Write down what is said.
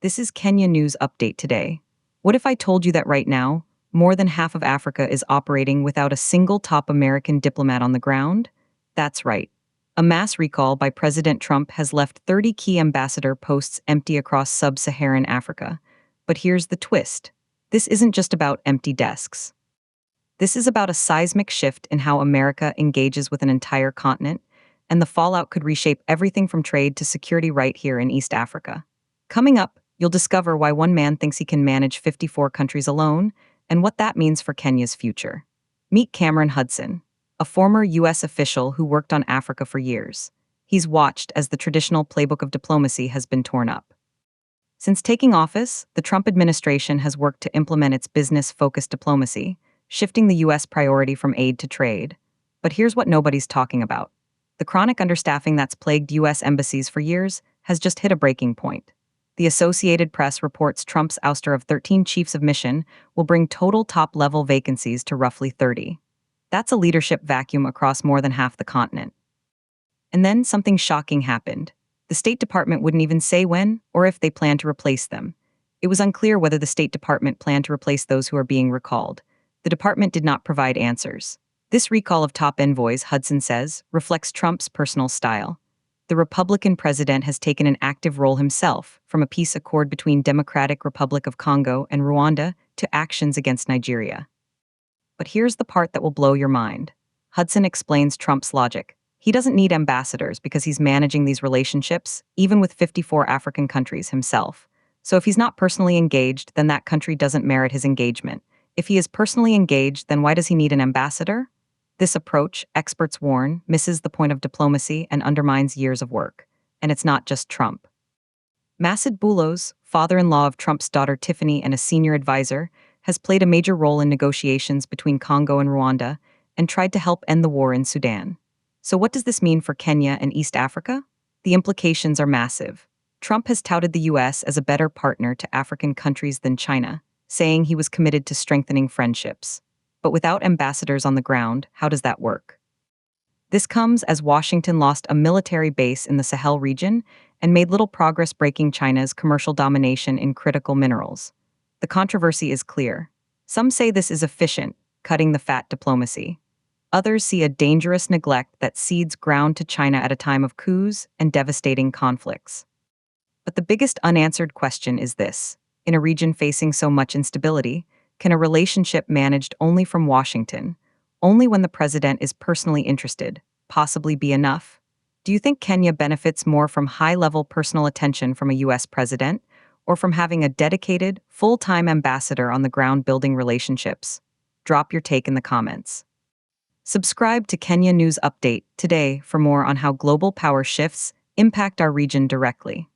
This is Kenya News Update today. What if I told you that right now, more than half of Africa is operating without a single top American diplomat on the ground? That's right. A mass recall by President Trump has left 30 key ambassador posts empty across sub-Saharan Africa. But here's the twist. This isn't just about empty desks. This is about a seismic shift in how America engages with an entire continent, and the fallout could reshape everything from trade to security right here in East Africa. Coming up, you'll discover why one man thinks he can manage 54 countries alone, and what that means for Kenya's future. Meet Cameron Hudson, a former U.S. official who worked on Africa for years. He's watched as the traditional playbook of diplomacy has been torn up. Since taking office, the Trump administration has worked to implement its business-focused diplomacy, shifting the U.S. priority from aid to trade. But here's what nobody's talking about. The chronic understaffing that's plagued U.S. embassies for years has just hit a breaking point. The Associated Press reports Trump's ouster of 13 chiefs of mission will bring total top-level vacancies to roughly 30. That's a leadership vacuum across more than half the continent. And then something shocking happened. The State Department wouldn't even say when or if they plan to replace them. It was unclear whether the State Department planned to replace those who are being recalled. The department did not provide answers. This recall of top envoys, Hudson says, reflects Trump's personal style. The Republican president has taken an active role himself, from a peace accord between Democratic Republic of Congo and Rwanda to actions against Nigeria. But here's the part that will blow your mind. Hudson explains Trump's logic. He doesn't need ambassadors because he's managing these relationships, even with 54 African countries himself. So if he's not personally engaged, then that country doesn't merit his engagement. If he is personally engaged, then why does he need an ambassador? This approach, experts warn, misses the point of diplomacy and undermines years of work. And it's not just Trump. Masad Boulos, father-in-law of Trump's daughter Tiffany and a senior advisor, has played a major role in negotiations between Congo and Rwanda and tried to help end the war in Sudan. So what does this mean for Kenya and East Africa? The implications are massive. Trump has touted the U.S. as a better partner to African countries than China, saying he was committed to strengthening friendships. But without ambassadors on the ground, how does that work? This comes as Washington lost a military base in the Sahel region and made little progress breaking China's commercial domination in critical minerals. The controversy is clear. Some say this is efficient, cutting the fat diplomacy. Others see a dangerous neglect that cedes ground to China at a time of coups and devastating conflicts. But the biggest unanswered question is this. In a region facing so much instability, can a relationship managed only from Washington, only when the president is personally interested, possibly be enough? Do you think Kenya benefits more from high-level personal attention from a U.S. president, or from having a dedicated, full-time ambassador on the ground building relationships? Drop your take in the comments. Subscribe to Kenya News Update today for more on how global power shifts impact our region directly.